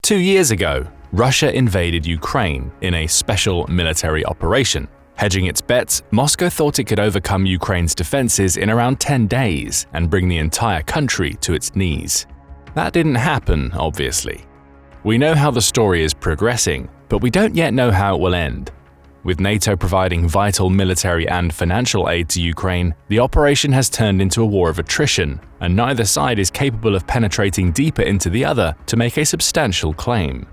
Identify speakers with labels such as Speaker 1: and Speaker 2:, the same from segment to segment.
Speaker 1: 2 years ago, Russia invaded Ukraine in a special military operation. Hedging its bets, Moscow thought it could overcome Ukraine's defenses in around 10 days and bring the entire country to its knees. That didn't happen, obviously. We know how the story is progressing, but we don't yet know how it will end. With NATO providing vital military and financial aid to Ukraine, the operation has turned into a war of attrition, and neither side is capable of penetrating deeper into the other to make a substantial claim.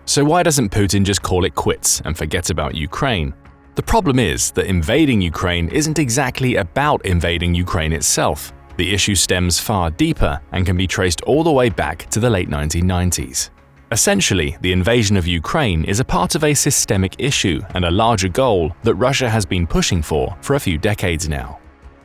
Speaker 1: So why doesn't Putin just call it quits and forget about Ukraine? The problem is that invading Ukraine isn't exactly about invading Ukraine itself. The issue stems far deeper and can be traced all the way back to the late 1990s. Essentially, the invasion of Ukraine is a part of a systemic issue and a larger goal that Russia has been pushing for a few decades now.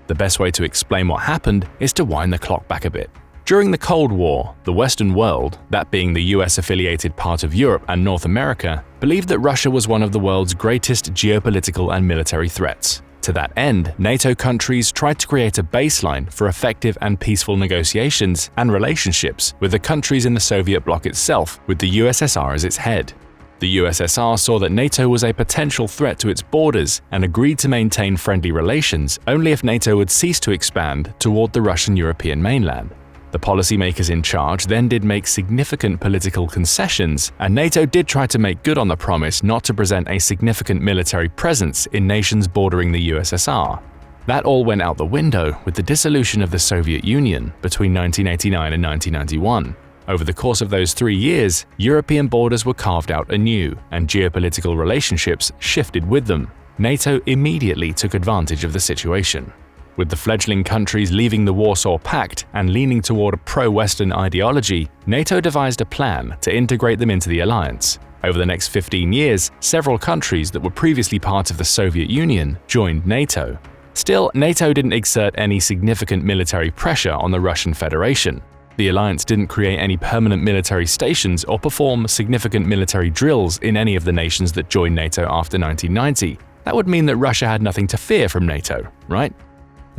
Speaker 1: The best way to explain what happened is to wind the clock back a bit. During the Cold War, the Western world, that being the US-affiliated part of Europe and North America, believed that Russia was one of the world's greatest geopolitical and military threats. To that end, NATO countries tried to create a baseline for effective and peaceful negotiations and relationships with the countries in the Soviet bloc itself, with the USSR as its head. The USSR saw that NATO was a potential threat to its borders and agreed to maintain friendly relations only if NATO would cease to expand toward the Russian European mainland. The policymakers in charge then did make significant political concessions, and NATO did try to make good on the promise not to present a significant military presence in nations bordering the USSR. That all went out the window with the dissolution of the Soviet Union between 1989 and 1991. Over the course of those 3 years, European borders were carved out anew, and geopolitical relationships shifted with them. NATO immediately took advantage of the situation. With the fledgling countries leaving the Warsaw Pact and leaning toward a pro-Western ideology, NATO devised a plan to integrate them into the alliance. Over the next 15 years, several countries that were previously part of the Soviet Union joined NATO. Still, NATO didn't exert any significant military pressure on the Russian Federation. The alliance didn't create any permanent military stations or perform significant military drills in any of the nations that joined NATO after 1990. That would mean that Russia had nothing to fear from NATO, right?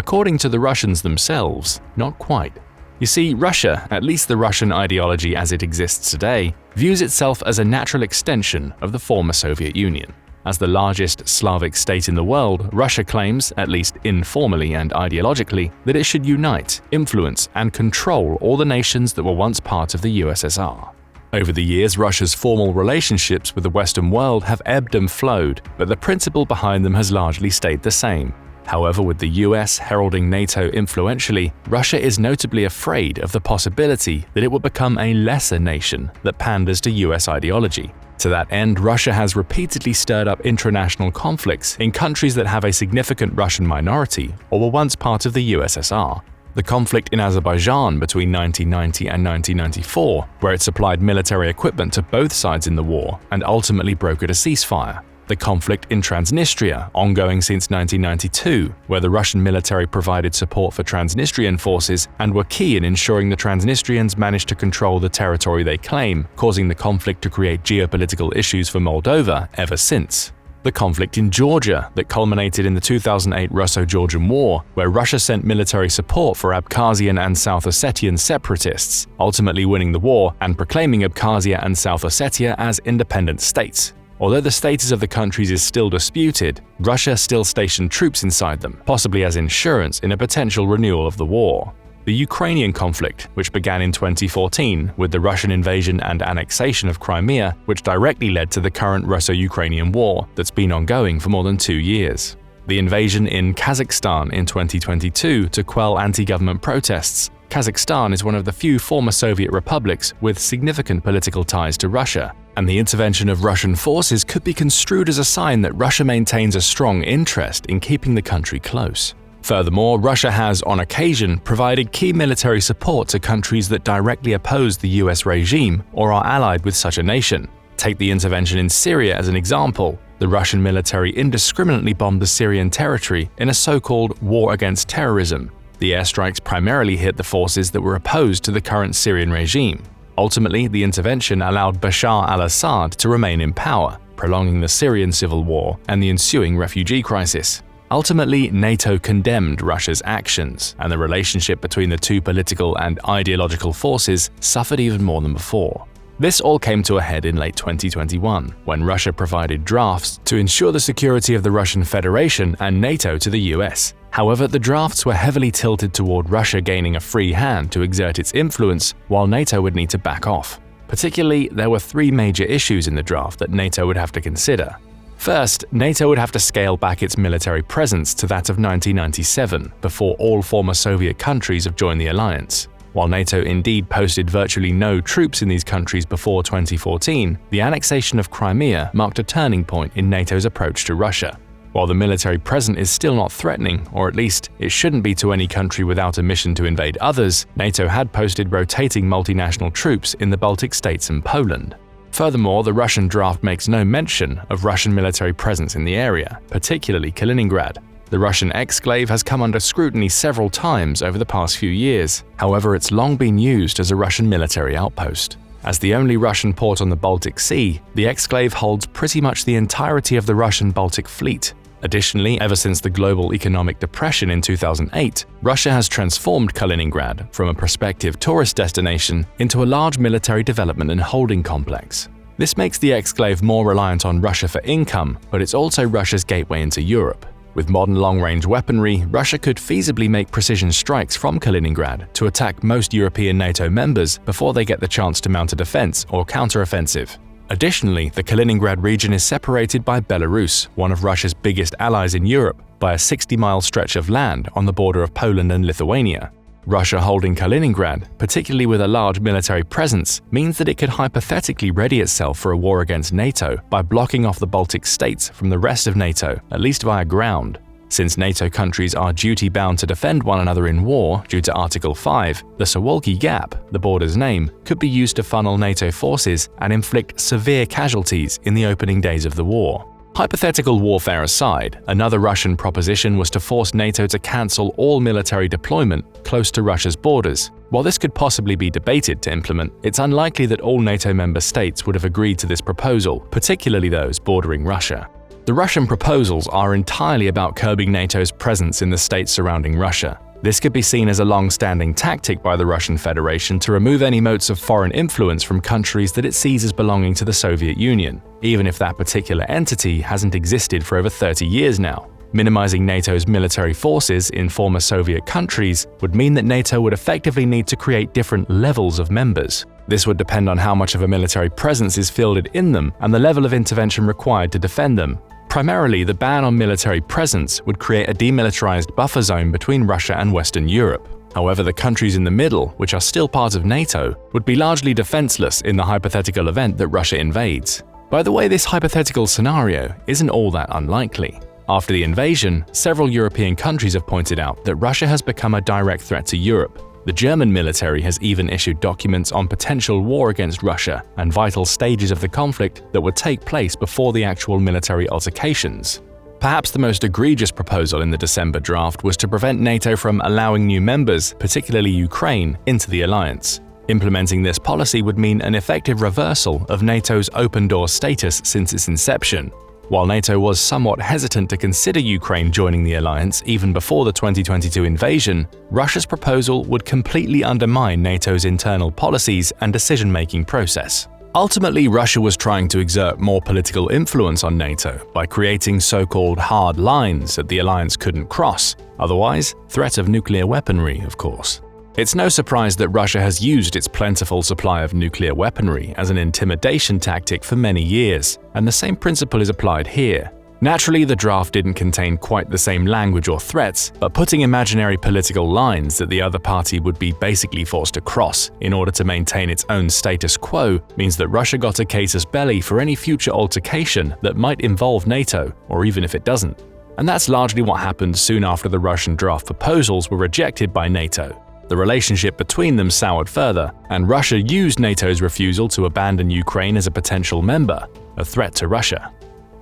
Speaker 1: According to the Russians themselves, not quite. You see, Russia, at least the Russian ideology as it exists today, views itself as a natural extension of the former Soviet Union. As the largest Slavic state in the world, Russia claims, at least informally and ideologically, that it should unite, influence, and control all the nations that were once part of the USSR. Over the years, Russia's formal relationships with the Western world have ebbed and flowed, but the principle behind them has largely stayed the same. However, with the US heralding NATO influentially, Russia is notably afraid of the possibility that it will become a lesser nation that panders to US ideology. To that end, Russia has repeatedly stirred up intranational conflicts in countries that have a significant Russian minority or were once part of the USSR. The conflict in Azerbaijan between 1990 and 1994, where it supplied military equipment to both sides in the war and ultimately brokered a ceasefire. The conflict in Transnistria, ongoing since 1992, where the Russian military provided support for Transnistrian forces and were key in ensuring the Transnistrians managed to control the territory they claim, causing the conflict to create geopolitical issues for Moldova ever since. The conflict in Georgia that culminated in the 2008 Russo-Georgian War, where Russia sent military support for Abkhazian and South Ossetian separatists, ultimately winning the war and proclaiming Abkhazia and South Ossetia as independent states. Although the status of the countries is still disputed, Russia still stationed troops inside them, possibly as insurance in a potential renewal of the war. The Ukrainian conflict, which began in 2014 with the Russian invasion and annexation of Crimea, which directly led to the current Russo-Ukrainian war that's been ongoing for more than 2 years. The invasion in Kazakhstan in 2022 to quell anti-government protests. Kazakhstan is one of the few former Soviet republics with significant political ties to Russia, and the intervention of Russian forces could be construed as a sign that Russia maintains a strong interest in keeping the country close. Furthermore, Russia has, on occasion, provided key military support to countries that directly oppose the US regime or are allied with such a nation. Take the intervention in Syria as an example. The Russian military indiscriminately bombed the Syrian territory in a so-called war against terrorism. The airstrikes primarily hit the forces that were opposed to the current Syrian regime. Ultimately, the intervention allowed Bashar al-Assad to remain in power, prolonging the Syrian civil war and the ensuing refugee crisis. Ultimately, NATO condemned Russia's actions, and the relationship between the two political and ideological forces suffered even more than before. This all came to a head in late 2021, when Russia provided drafts to ensure the security of the Russian Federation and NATO to the US. However, the drafts were heavily tilted toward Russia gaining a free hand to exert its influence, while NATO would need to back off. Particularly, there were three major issues in the draft that NATO would have to consider. First, NATO would have to scale back its military presence to that of 1997, before all former Soviet countries have joined the alliance. While NATO indeed posted virtually no troops in these countries before 2014, the annexation of Crimea marked a turning point in NATO's approach to Russia. While the military presence is still not threatening, or at least it shouldn't be to any country without a mission to invade others, NATO had posted rotating multinational troops in the Baltic states and Poland. Furthermore, the Russian draft makes no mention of Russian military presence in the area, particularly Kaliningrad. The Russian exclave has come under scrutiny several times over the past few years. However, it's long been used as a Russian military outpost. As the only Russian port on the Baltic Sea, the exclave holds pretty much the entirety of the Russian Baltic fleet. Additionally, ever since the global economic depression in 2008, Russia has transformed Kaliningrad from a prospective tourist destination into a large military development and holding complex. This makes the exclave more reliant on Russia for income, but it's also Russia's gateway into Europe. With modern long-range weaponry, Russia could feasibly make precision strikes from Kaliningrad to attack most European NATO members before they get the chance to mount a defense or counteroffensive. Additionally, the Kaliningrad region is separated by Belarus, one of Russia's biggest allies in Europe, by a 60-mile stretch of land on the border of Poland and Lithuania. Russia holding Kaliningrad, particularly with a large military presence, means that it could hypothetically ready itself for a war against NATO by blocking off the Baltic states from the rest of NATO, at least via ground. Since NATO countries are duty-bound to defend one another in war due to Article 5, the Suwalki Gap, the border's name, could be used to funnel NATO forces and inflict severe casualties in the opening days of the war. Hypothetical warfare aside, another Russian proposition was to force NATO to cancel all military deployment close to Russia's borders. While this could possibly be debated to implement, it's unlikely that all NATO member states would have agreed to this proposal, particularly those bordering Russia. The Russian proposals are entirely about curbing NATO's presence in the states surrounding Russia. This could be seen as a long-standing tactic by the Russian Federation to remove any motes of foreign influence from countries that it sees as belonging to the Soviet Union, even if that particular entity hasn't existed for over 30 years now. Minimizing NATO's military forces in former Soviet countries would mean that NATO would effectively need to create different levels of members. This would depend on how much of a military presence is fielded in them and the level of intervention required to defend them. Primarily, the ban on military presence would create a demilitarized buffer zone between Russia and Western Europe. However, the countries in the middle, which are still part of NATO, would be largely defenseless in the hypothetical event that Russia invades. By the way, this hypothetical scenario isn't all that unlikely. After the invasion, several European countries have pointed out that Russia has become a direct threat to Europe. The German military has even issued documents on potential war against Russia and vital stages of the conflict that would take place before the actual military altercations. Perhaps the most egregious proposal in the December draft was to prevent NATO from allowing new members, particularly Ukraine, into the alliance. Implementing this policy would mean an effective reversal of NATO's open-door status since its inception. While NATO was somewhat hesitant to consider Ukraine joining the alliance even before the 2022 invasion, Russia's proposal would completely undermine NATO's internal policies and decision-making process. Ultimately, Russia was trying to exert more political influence on NATO by creating so-called hard lines that the alliance couldn't cross, otherwise, threat of nuclear weaponry, of course. It's no surprise that Russia has used its plentiful supply of nuclear weaponry as an intimidation tactic for many years, and the same principle is applied here. Naturally, the draft didn't contain quite the same language or threats, but putting imaginary political lines that the other party would be basically forced to cross in order to maintain its own status quo means that Russia got a casus belli for any future altercation that might involve NATO, or even if it doesn't. And that's largely what happened soon after the Russian draft proposals were rejected by NATO. The relationship between them soured further, and Russia used NATO's refusal to abandon Ukraine as a potential member, a threat to Russia.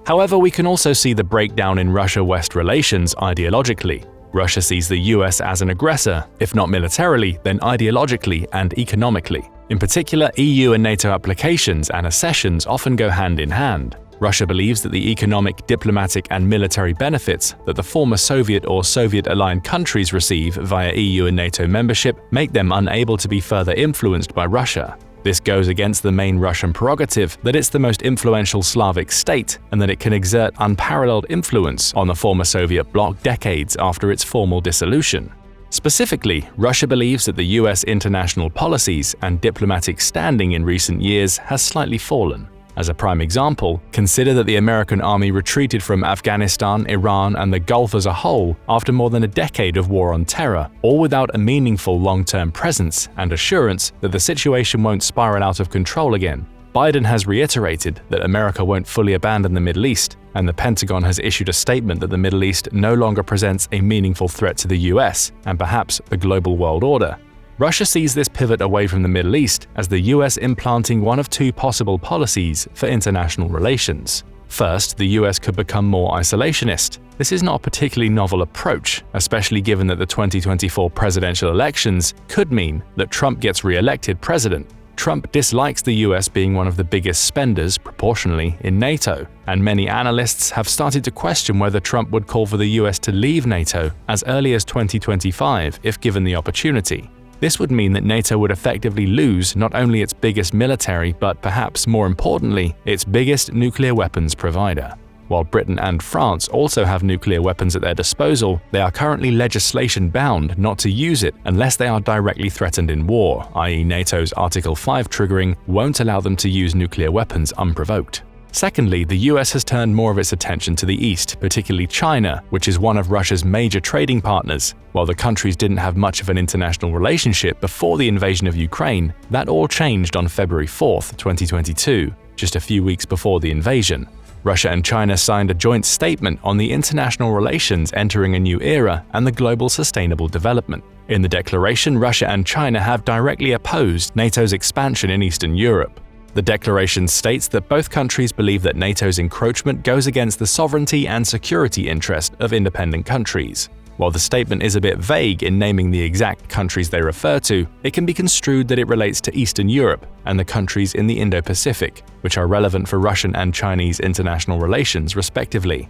Speaker 1: However, we can also see the breakdown in Russia-West relations ideologically. Russia sees the US as an aggressor, if not militarily, then ideologically and economically. In particular, EU and NATO applications and accessions often go hand in hand. Russia believes that the economic, diplomatic, and military benefits that the former Soviet or Soviet-aligned countries receive via EU and NATO membership make them unable to be further influenced by Russia. This goes against the main Russian prerogative that it's the most influential Slavic state and that it can exert unparalleled influence on the former Soviet bloc decades after its formal dissolution. Specifically, Russia believes that the US international policies and diplomatic standing in recent years has slightly fallen. As a prime example, consider that the American army retreated from Afghanistan, Iran, and the Gulf as a whole after more than a decade of war on terror, all without a meaningful long-term presence and assurance that the situation won't spiral out of control again. Biden has reiterated that America won't fully abandon the Middle East, and the Pentagon has issued a statement that the Middle East no longer presents a meaningful threat to the US and perhaps the global world order. Russia sees this pivot away from the Middle East as the US implanting one of two possible policies for international relations. First, the US could become more isolationist. This is not a particularly novel approach, especially given that the 2024 presidential elections could mean that Trump gets re-elected president. Trump dislikes the US being one of the biggest spenders, proportionally, in NATO, and many analysts have started to question whether Trump would call for the US to leave NATO as early as 2025 if given the opportunity. This would mean that NATO would effectively lose not only its biggest military but perhaps more importantly, its biggest nuclear weapons provider. While Britain and France also have nuclear weapons at their disposal, they are currently legislation-bound not to use it unless they are directly threatened in war, i.e. NATO's Article 5 triggering won't allow them to use nuclear weapons unprovoked. Secondly, the US has turned more of its attention to the East, particularly China, which is one of Russia's major trading partners. While the countries didn't have much of an international relationship before the invasion of Ukraine, that all changed on February 4, 2022, just a few weeks before the invasion. Russia and China signed a joint statement on the international relations entering a new era and the global sustainable development. In the declaration, Russia and China have directly opposed NATO's expansion in Eastern Europe. The declaration states that both countries believe that NATO's encroachment goes against the sovereignty and security interest of independent countries. While the statement is a bit vague in naming the exact countries they refer to, it can be construed that it relates to Eastern Europe and the countries in the Indo-Pacific, which are relevant for Russian and Chinese international relations respectively.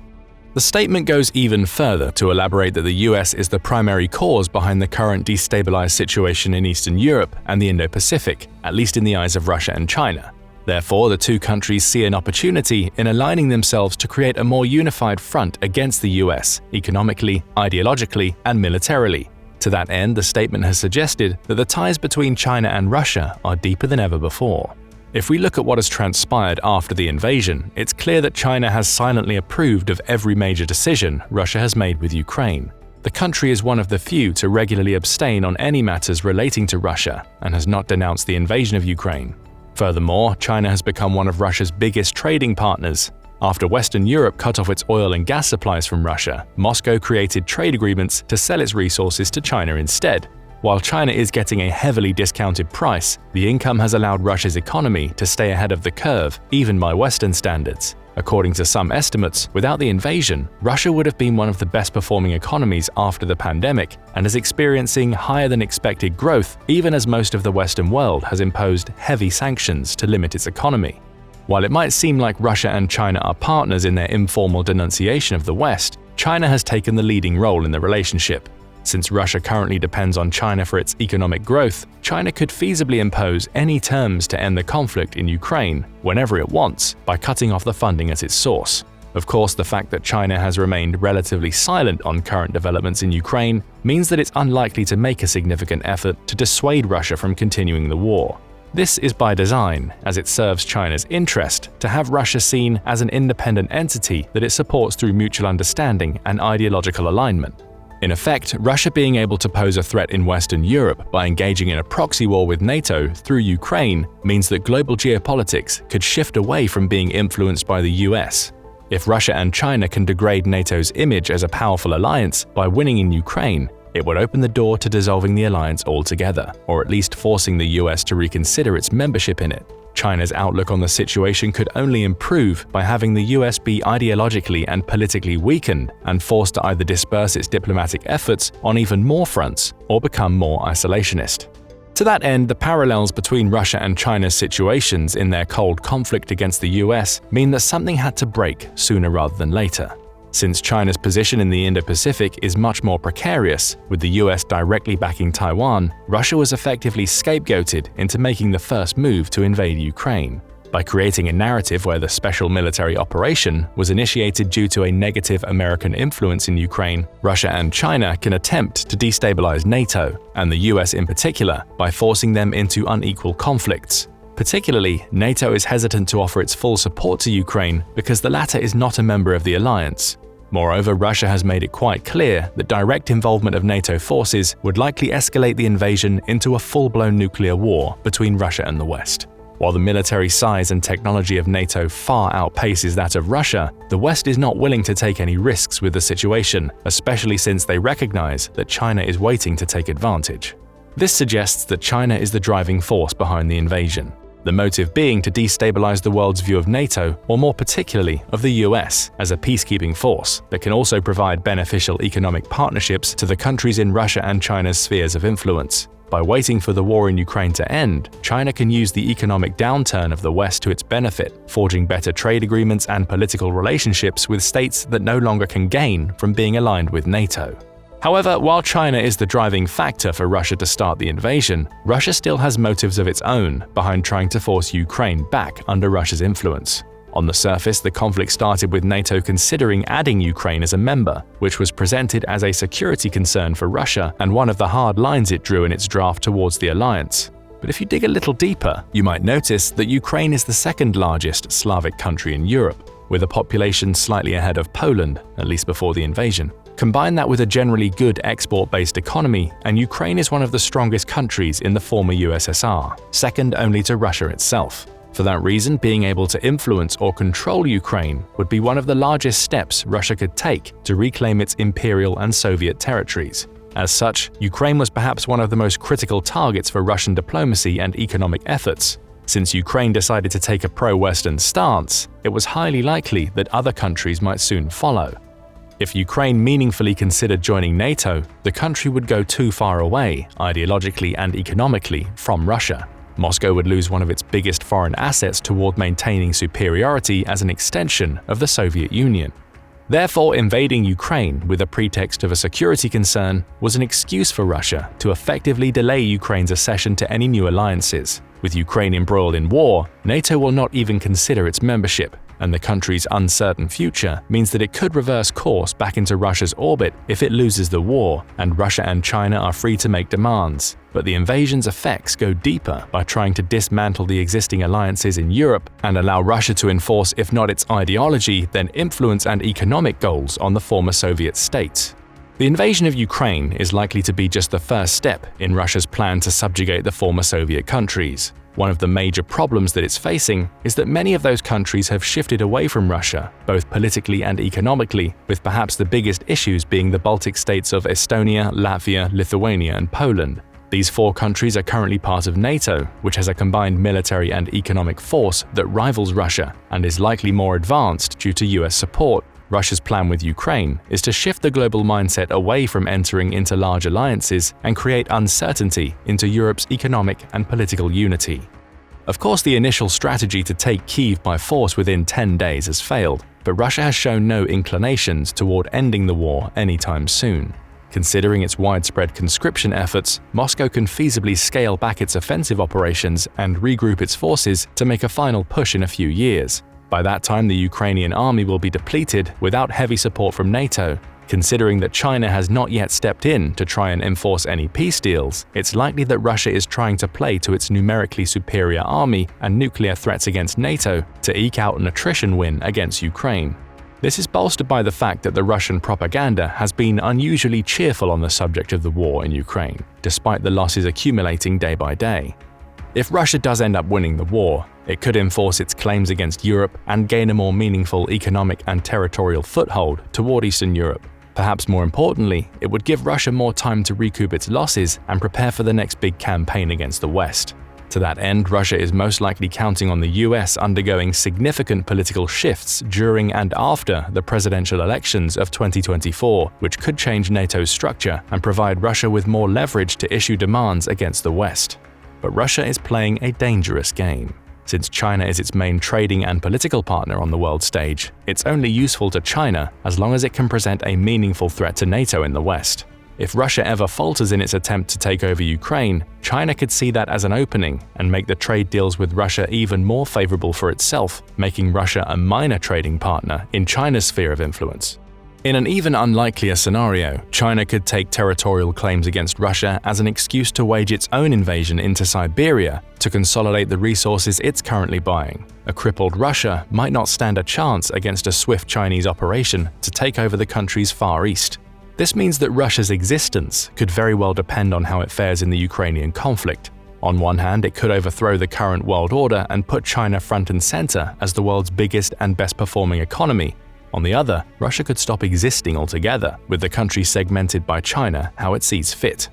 Speaker 1: The statement goes even further to elaborate that the US is the primary cause behind the current destabilized situation in Eastern Europe and the Indo-Pacific, at least in the eyes of Russia and China. Therefore, the two countries see an opportunity in aligning themselves to create a more unified front against the US, economically, ideologically, and militarily. To that end, the statement has suggested that the ties between China and Russia are deeper than ever before. If we look at what has transpired after the invasion, it's clear that China has silently approved of every major decision Russia has made with Ukraine. The country is one of the few to regularly abstain on any matters relating to Russia and has not denounced the invasion of Ukraine. Furthermore, China has become one of Russia's biggest trading partners. After Western Europe cut off its oil and gas supplies from Russia, Moscow created trade agreements to sell its resources to China instead. While China is getting a heavily discounted price, the income has allowed Russia's economy to stay ahead of the curve, even by Western standards. According to some estimates, without the invasion, Russia would have been one of the best-performing economies after the pandemic and is experiencing higher-than-expected growth even as most of the Western world has imposed heavy sanctions to limit its economy. While it might seem like Russia and China are partners in their informal denunciation of the West, China has taken the leading role in the relationship. Since Russia currently depends on China for its economic growth, China could feasibly impose any terms to end the conflict in Ukraine whenever it wants by cutting off the funding at its source. Of course, the fact that China has remained relatively silent on current developments in Ukraine means that it's unlikely to make a significant effort to dissuade Russia from continuing the war. This is by design, as it serves China's interest to have Russia seen as an independent entity that it supports through mutual understanding and ideological alignment. In effect, Russia being able to pose a threat in Western Europe by engaging in a proxy war with NATO through Ukraine means that global geopolitics could shift away from being influenced by the US. If Russia and China can degrade NATO's image as a powerful alliance by winning in Ukraine, it would open the door to dissolving the alliance altogether, or at least forcing the US to reconsider its membership in it. China's outlook on the situation could only improve by having the US be ideologically and politically weakened and forced to either disperse its diplomatic efforts on even more fronts or become more isolationist. To that end, the parallels between Russia and China's situations in their cold conflict against the US mean that something had to break sooner rather than later. Since China's position in the Indo-Pacific is much more precarious, with the US directly backing Taiwan, Russia was effectively scapegoated into making the first move to invade Ukraine. By creating a narrative where the special military operation was initiated due to a negative American influence in Ukraine, Russia and China can attempt to destabilize NATO, and the US in particular, by forcing them into unequal conflicts. Particularly, NATO is hesitant to offer its full support to Ukraine because the latter is not a member of the alliance. Moreover, Russia has made it quite clear that direct involvement of NATO forces would likely escalate the invasion into a full-blown nuclear war between Russia and the West. While the military size and technology of NATO far outpaces that of Russia, the West is not willing to take any risks with the situation, especially since they recognize that China is waiting to take advantage. This suggests that China is the driving force behind the invasion. The motive being to destabilize the world's view of NATO, or more particularly of the US, as a peacekeeping force that can also provide beneficial economic partnerships to the countries in Russia and China's spheres of influence. By waiting for the war in Ukraine to end, China can use the economic downturn of the West to its benefit, forging better trade agreements and political relationships with states that no longer can gain from being aligned with NATO. However, while China is the driving factor for Russia to start the invasion, Russia still has motives of its own behind trying to force Ukraine back under Russia's influence. On the surface, the conflict started with NATO considering adding Ukraine as a member, which was presented as a security concern for Russia and one of the hard lines it drew in its draft towards the alliance. But if you dig a little deeper, you might notice that Ukraine is the second largest Slavic country in Europe, with a population slightly ahead of Poland, at least before the invasion. Combine that with a generally good export-based economy, and Ukraine is one of the strongest countries in the former USSR, second only to Russia itself. For that reason, being able to influence or control Ukraine would be one of the largest steps Russia could take to reclaim its imperial and Soviet territories. As such, Ukraine was perhaps one of the most critical targets for Russian diplomacy and economic efforts. Since Ukraine decided to take a pro-Western stance, it was highly likely that other countries might soon follow. If Ukraine meaningfully considered joining NATO, the country would go too far away, ideologically and economically, from Russia. Moscow would lose one of its biggest foreign assets toward maintaining superiority as an extension of the Soviet Union. Therefore, invading Ukraine with a pretext of a security concern was an excuse for Russia to effectively delay Ukraine's accession to any new alliances. With Ukraine embroiled in war, NATO will not even consider its membership, and the country's uncertain future means that it could reverse course back into Russia's orbit if it loses the war, and Russia and China are free to make demands. But the invasion's effects go deeper by trying to dismantle the existing alliances in Europe and allow Russia to enforce, if not its ideology, then influence and economic goals on the former Soviet states. The invasion of Ukraine is likely to be just the first step in Russia's plan to subjugate the former Soviet countries. One of the major problems that it's facing is that many of those countries have shifted away from Russia, both politically and economically, with perhaps the biggest issues being the Baltic states of Estonia, Latvia, Lithuania, and Poland. These four countries are currently part of NATO, which has a combined military and economic force that rivals Russia and is likely more advanced due to US support. Russia's plan with Ukraine is to shift the global mindset away from entering into large alliances and create uncertainty into Europe's economic and political unity. Of course, the initial strategy to take Kyiv by force within 10 days has failed, but Russia has shown no inclinations toward ending the war anytime soon. Considering its widespread conscription efforts, Moscow can feasibly scale back its offensive operations and regroup its forces to make a final push in a few years. By that time, the Ukrainian army will be depleted without heavy support from NATO. Considering that China has not yet stepped in to try and enforce any peace deals, it's likely that Russia is trying to play to its numerically superior army and nuclear threats against NATO to eke out an attrition win against Ukraine. This is bolstered by the fact that the Russian propaganda has been unusually cheerful on the subject of the war in Ukraine, despite the losses accumulating day by day. If Russia does end up winning the war, it could enforce its claims against Europe and gain a more meaningful economic and territorial foothold toward Eastern Europe. Perhaps more importantly, it would give Russia more time to recoup its losses and prepare for the next big campaign against the West. To that end, Russia is most likely counting on the US undergoing significant political shifts during and after the presidential elections of 2024, which could change NATO's structure and provide Russia with more leverage to issue demands against the West. But Russia is playing a dangerous game. Since China is its main trading and political partner on the world stage, it's only useful to China as long as it can present a meaningful threat to NATO in the West. If Russia ever falters in its attempt to take over Ukraine, China could see that as an opening and make the trade deals with Russia even more favorable for itself, making Russia a minor trading partner in China's sphere of influence. In an even unlikelier scenario, China could take territorial claims against Russia as an excuse to wage its own invasion into Siberia to consolidate the resources it's currently buying. A crippled Russia might not stand a chance against a swift Chinese operation to take over the country's Far East. This means that Russia's existence could very well depend on how it fares in the Ukrainian conflict. On one hand, it could overthrow the current world order and put China front and center as the world's biggest and best-performing economy. On the other, Russia could stop existing altogether, with the country segmented by China how it sees fit.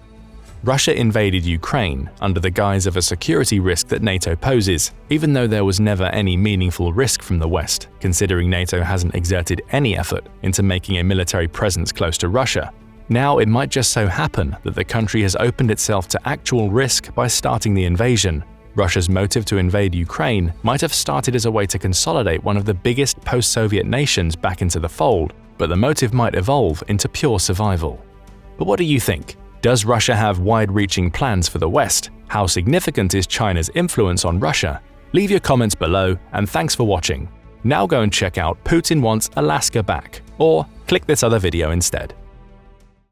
Speaker 1: Russia invaded Ukraine under the guise of a security risk that NATO poses, even though there was never any meaningful risk from the West, considering NATO hasn't exerted any effort into making a military presence close to Russia. Now it might just so happen that the country has opened itself to actual risk by starting the invasion. Russia's motive to invade Ukraine might have started as a way to consolidate one of the biggest post-Soviet nations back into the fold, but the motive might evolve into pure survival. But what do you think? Does Russia have wide-reaching plans for the West? How significant is China's influence on Russia? Leave your comments below, and thanks for watching. Now go and check out Putin Wants Alaska Back, or click this other video instead.